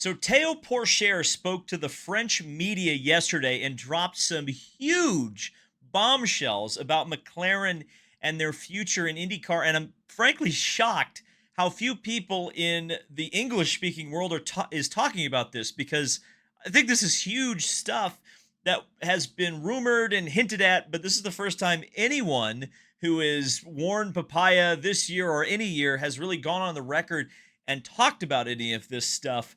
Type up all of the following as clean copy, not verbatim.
So Théo Pourchaire spoke to the French media yesterday and dropped some huge bombshells about McLaren and their future in IndyCar. And I'm frankly shocked how few people in the English-speaking world is talking about this, because I think this is huge stuff that has been rumored and hinted at, but this is the first time anyone who has worn papaya this year or any year has really gone on the record and talked about any of this stuff.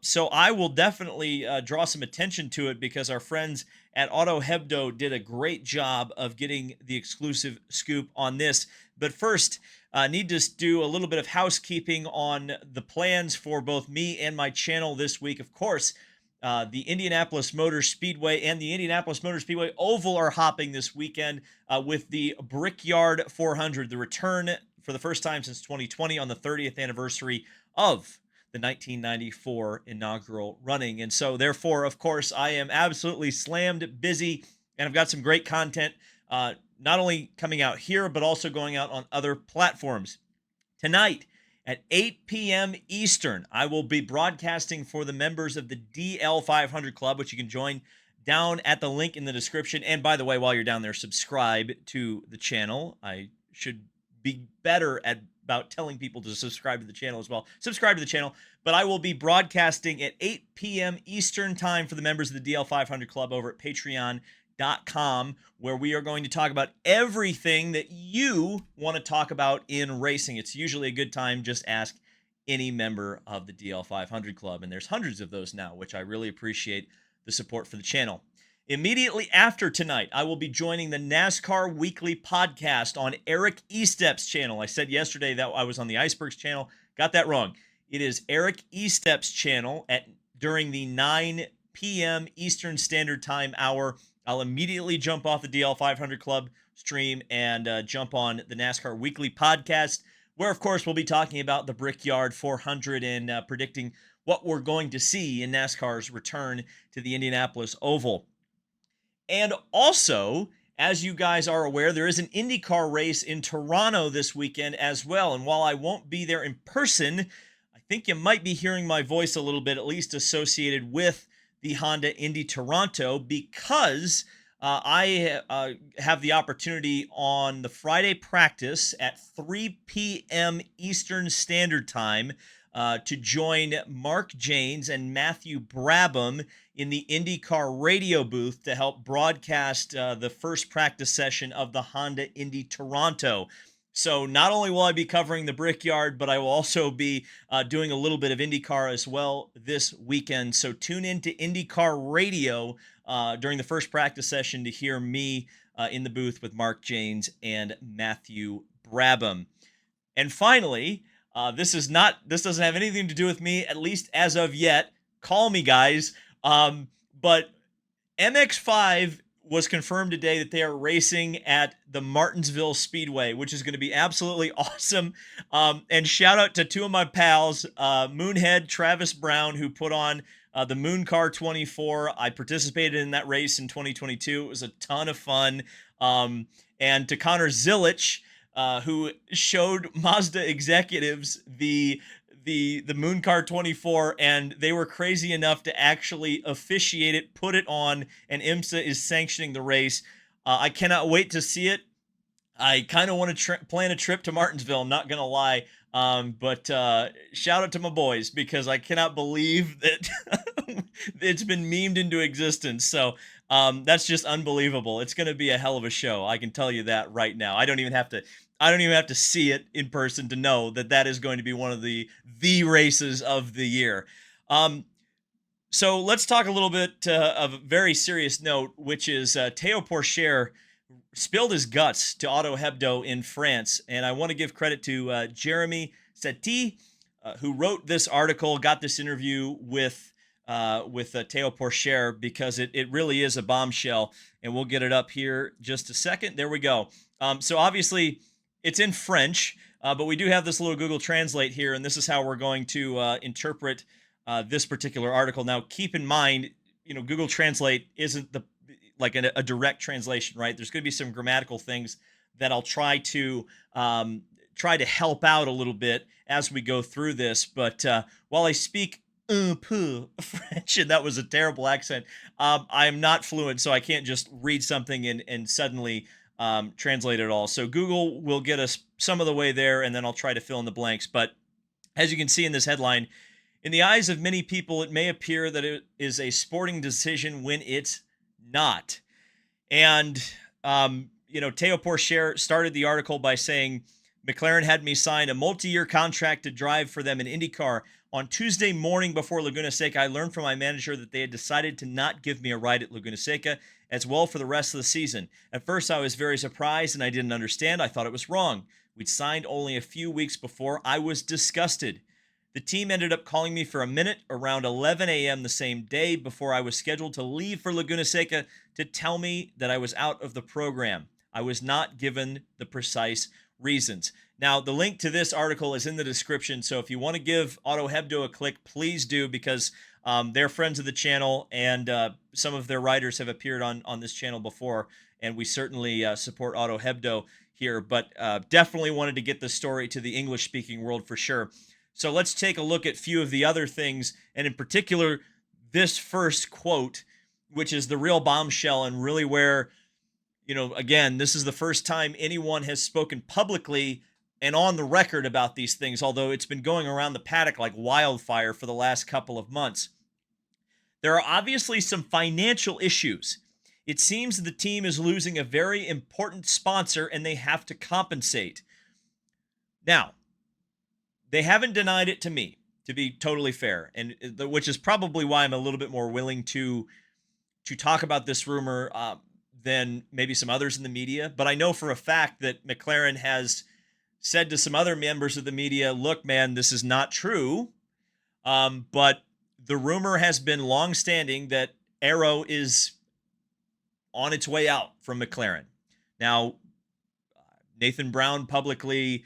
So I will definitely draw some attention to it, because our friends at AUTOhebdo did a great job of getting the exclusive scoop on this. But first, need to do a little bit of housekeeping on the plans for both me and my channel this week. Of course, the Indianapolis Motor Speedway and the Indianapolis Motor Speedway Oval are hopping this weekend with the Brickyard 400, the return for the first time since 2020 on the 30th anniversary of the 1994 inaugural running. And so, therefore, of course, I am absolutely slammed busy, and I've got some great content, not only coming out here, but also going out on other platforms. Tonight, at 8 p.m. Eastern, I will be broadcasting for the members of the DL500 Club, which you can join down at the link in the description. And by the way, while you're down there, subscribe to the channel. I should be better at about telling people to subscribe to the channel as well. Subscribe to the channel. But I will be broadcasting at 8 p.m. Eastern time for the members of the DL500 Club over at patreon.com, where we are going to talk about everything that you want to talk about in racing. It's usually a good time. Just ask any member of the DL500 Club, and there's hundreds of those now, which I really appreciate the support for the channel. Immediately after tonight, I will be joining the NASCAR Weekly podcast on Eric Estep's channel. I said yesterday that I was on the Icebergs channel. Got that wrong. It is Eric Estep's channel during the 9 p.m. Eastern Standard Time hour. I'll immediately jump off the DL500 Club stream and jump on the NASCAR Weekly podcast, where, of course, we'll be talking about the Brickyard 400 and predicting what we're going to see in NASCAR's return to the Indianapolis Oval. And also, as you guys are aware, there is an IndyCar race in Toronto this weekend as well. And while I won't be there in person, I think you might be hearing my voice a little bit, at least associated with the Honda Indy Toronto, because I have the opportunity on the Friday practice at 3 p.m. Eastern Standard Time to join Mark Janes and Matthew Brabham in the IndyCar radio booth to help broadcast the first practice session of the Honda Indy Toronto. So not only will I be covering the Brickyard, but I will also be doing a little bit of IndyCar as well this weekend. So tune in to IndyCar radio during the first practice session to hear me in the booth with Mark Janes and Matthew Brabham. And finally, this doesn't have anything to do with me, at least as of yet. Call me, guys. But MX5 was confirmed today that they are racing at the Martinsville Speedway, which is going to be absolutely awesome. And shout out to two of my pals, Moonhead Travis Brown, who put on the Moon Car 24. I participated in that race in 2022. It was a ton of fun. And to Connor Zilich, who showed Mazda executives the Moon Car 24, and they were crazy enough to actually officiate it, put it on, and IMSA is sanctioning the race. I cannot wait to see it. I kind of want to plan a trip to Martinsville, I'm not going to lie. But shout out to my boys, because I cannot believe that it's been memed into existence. So that's just unbelievable. It's going to be a hell of a show. I can tell you that right now. I don't even have to see it in person to know that that is going to be one of the races of the year. So let's talk a little bit of a very serious note, which is Théo Pourchaire spilled his guts to AUTOhebdo in France. And I want to give credit to Jeremy Setti, who wrote this article, got this interview with Théo Pourchaire, because it really is a bombshell. And we'll get it up here just a second. There we go. So obviously it's in French, but we do have this little Google Translate here, and this is how we're going to interpret this particular article. Now, keep in mind, Google Translate isn't like a direct translation, right? There's going to be some grammatical things that I'll try to help out a little bit as we go through this. But while I speak un peu French, and that was a terrible accent. I am not fluent, so I can't just read something and suddenly translate it all. So Google will get us some of the way there, and then I'll try to fill in the blanks. But as you can see in this headline, in the eyes of many people, it may appear that it is a sporting decision when it's not. And, Théo Pourchaire started the article by saying, McLaren had me sign a multi-year contract to drive for them in IndyCar. On Tuesday morning before Laguna Seca, I learned from my manager that they had decided to not give me a ride at Laguna Seca as well for the rest of the season. At first, I was very surprised and I didn't understand. I thought it was wrong. We'd signed only a few weeks before. I was disgusted. The team ended up calling me for a minute around 11 a.m. the same day before I was scheduled to leave for Laguna Seca to tell me that I was out of the program. I was not given the precise reasons. Now, the link to this article is in the description, so if you want to give AUTOhebdo a click, please do, because they're friends of the channel, and some of their writers have appeared on this channel before, and we certainly support AUTOhebdo here, but definitely wanted to get the story to the English-speaking world for sure. So let's take a look at a few of the other things, and in particular, this first quote, which is the real bombshell and really where, again, this is the first time anyone has spoken publicly and on the record about these things, although it's been going around the paddock like wildfire for the last couple of months. There are obviously some financial issues. It seems the team is losing a very important sponsor and they have to compensate. Now, they haven't denied it to me, to be totally fair, and which is probably why I'm a little bit more willing to talk about this rumor than maybe some others in the media. But I know for a fact that McLaren has said to some other members of the media, look, man, this is not true. But the rumor has been longstanding that Arrow is on its way out from McLaren. Now, Nathan Brown publicly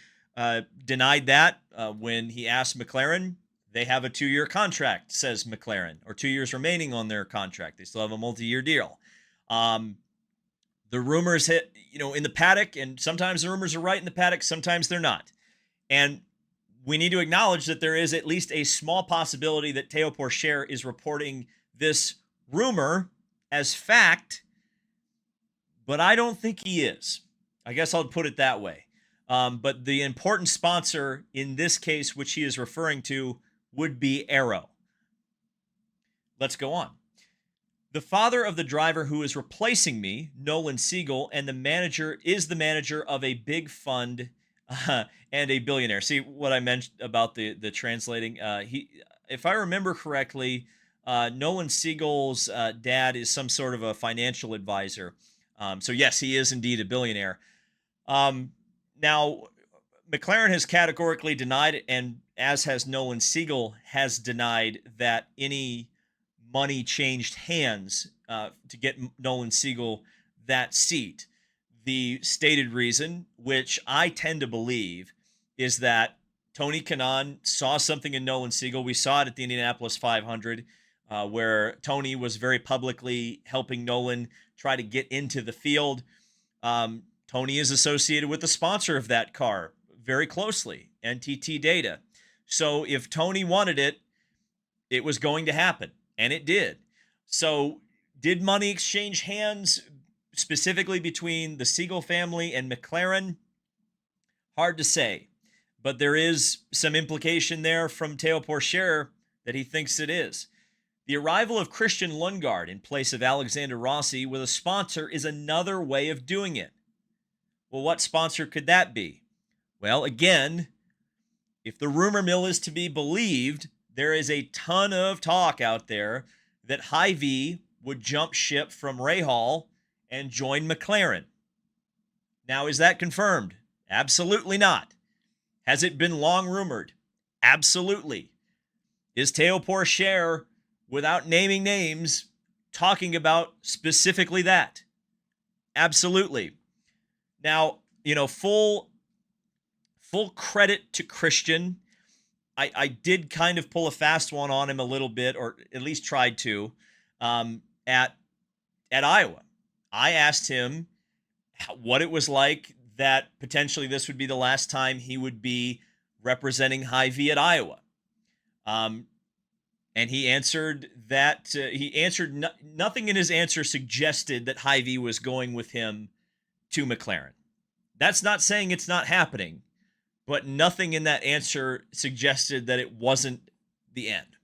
denied that when he asked McLaren. They have a 2-year contract, says McLaren, or 2 years remaining on their contract. They still have a multi-year deal. The rumors hit, in the paddock, and sometimes the rumors are right in the paddock, sometimes they're not. And we need to acknowledge that there is at least a small possibility that Théo Pourchaire is reporting this rumor as fact, but I don't think he is. I guess I'll put it that way. But the important sponsor in this case, which he is referring to, would be Arrow. Let's go on. The father of the driver who is replacing me, Nolan Siegel, and the manager is the manager of a big fund and a billionaire. See what I mentioned about the translating? If I remember correctly, Nolan Siegel's dad is some sort of a financial advisor. So yes, he is indeed a billionaire. Now, McLaren has categorically denied, and as has Nolan Siegel, has denied that any money changed hands to get Nolan Siegel that seat. The stated reason, which I tend to believe, is that Tony Kanaan saw something in Nolan Siegel. We saw it at the Indianapolis 500, where Tony was very publicly helping Nolan try to get into the field. Tony is associated with the sponsor of that car very closely, NTT Data. So if Tony wanted it, it was going to happen, and it did. So did money exchange hands specifically between the Siegel family and McLaren? Hard to say, but there is some implication there from Théo Pourchaire that he thinks it is. The arrival of Christian Lundgaard in place of Alexander Rossi with a sponsor is another way of doing it. Well, what sponsor could that be? Well, again, if the rumor mill is to be believed, there is a ton of talk out there that Hy-Vee would jump ship from Rahal and join McLaren. Now, is that confirmed? Absolutely not. Has it been long rumored? Absolutely. Is Théo Pourchaire, without naming names, talking about specifically that? Absolutely. Now, full credit to Christian. I did kind of pull a fast one on him a little bit, or at least tried to, at Iowa. I asked him what it was like that potentially this would be the last time he would be representing Hy-Vee at Iowa. And And he answered that nothing in his answer suggested that Hy-Vee was going with him to McLaren. That's not saying it's not happening, but nothing in that answer suggested that it wasn't the end.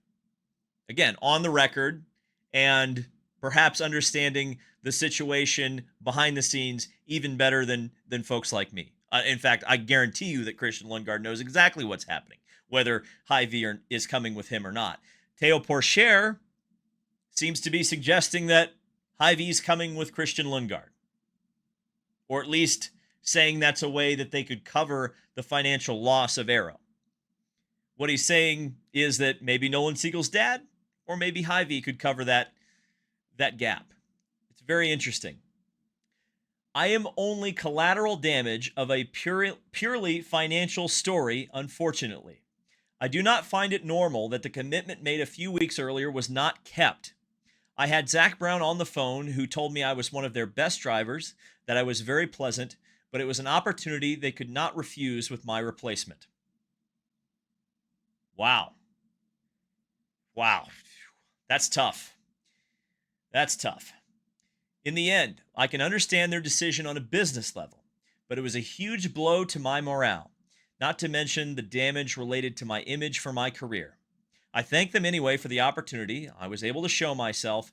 Again, on the record, and perhaps understanding the situation behind the scenes even better than folks like me. In fact, I guarantee you that Christian Lundgaard knows exactly what's happening, whether Hy-Vee is coming with him or not. Théo Pourchaire seems to be suggesting that Hy-Vee's coming with Christian Lundgaard, or at least saying that's a way that they could cover the financial loss of Arrow. What he's saying is that maybe Nolan Siegel's dad or maybe Hy-Vee could cover that gap. It's very interesting. I am only collateral damage of a purely financial story, unfortunately. I do not find it normal that the commitment made a few weeks earlier was not kept. I had Zach Brown on the phone, who told me I was one of their best drivers, that I was very pleasant, but it was an opportunity they could not refuse with my replacement. Wow. That's tough. In the end, I can understand their decision on a business level, but it was a huge blow to my morale, not to mention the damage related to my image for my career. I thank them anyway for the opportunity. I was able to show myself,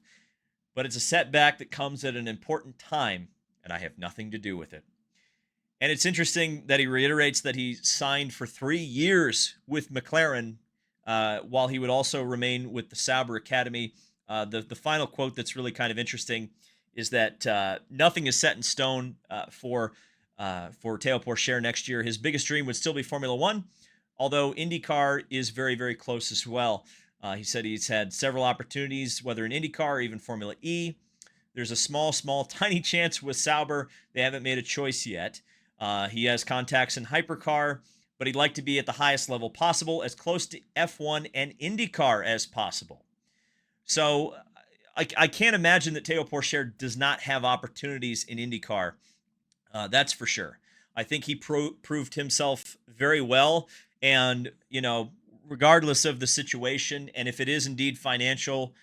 but it's a setback that comes at an important time, and I have nothing to do with it. And it's interesting that he reiterates that he signed for 3 years with McLaren, while he would also remain with the Sauber Academy. The final quote that's really kind of interesting is that nothing is set in stone for Théo Pourchaire next year. His biggest dream would still be Formula One, although IndyCar is very, very close as well. He said he's had several opportunities, whether in IndyCar or even Formula E. There's a small, tiny chance with Sauber. They haven't made a choice yet. He has contacts in Hypercar, but he'd like to be at the highest level possible, as close to F1 and IndyCar as possible. So I can't imagine that Théo Pourchaire does not have opportunities in IndyCar. That's for sure. I think he proved himself very well. And, regardless of the situation, and if it is indeed financial,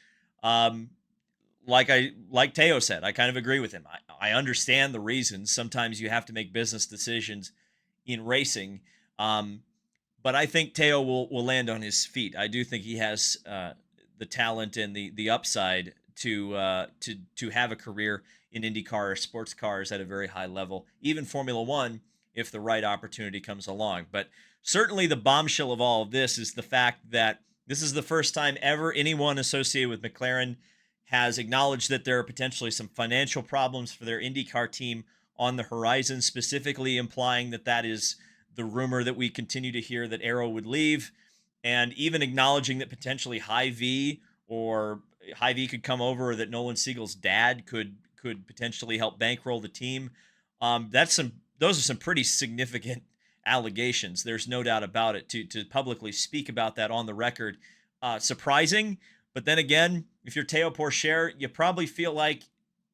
like Théo said, I kind of agree with him. I understand the reasons. Sometimes you have to make business decisions in racing. But I think Théo will land on his feet. I do think he has the talent and the upside to have a career in IndyCar or sports cars at a very high level, even Formula One, if the right opportunity comes along. But certainly the bombshell of all of this is the fact that this is the first time ever anyone associated with McLaren has acknowledged that there are potentially some financial problems for their IndyCar team on the horizon, specifically implying that that is the rumor that we continue to hear, that Arrow would leave, and even acknowledging that potentially Hy-Vee could come over, or that Nolan Siegel's dad could potentially help bankroll the team. Those are some pretty significant allegations. There's no doubt about it. To publicly speak about that on the record, surprising. But then again, if you're Théo Pourchaire, you probably feel like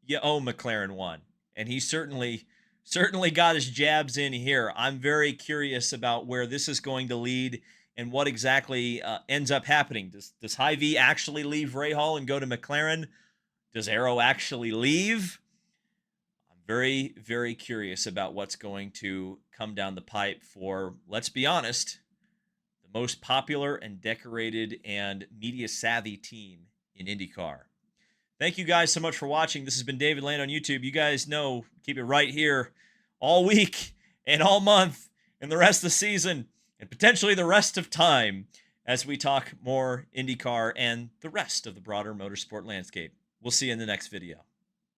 you owe McLaren one, and he certainly got his jabs in here. I'm very curious about where this is going to lead and what exactly ends up happening. Does Hy-Vee actually leave Rahal and go to McLaren? Does Arrow actually leave? I'm very, very curious about what's going to come down the pipe for, let's be honest, the most popular and decorated and media-savvy team in IndyCar. Thank you guys so much for watching. This has been David Land on YouTube. You guys know, keep it right here all week and all month and the rest of the season and potentially the rest of time as we talk more IndyCar and the rest of the broader motorsport landscape. We'll see you in the next video.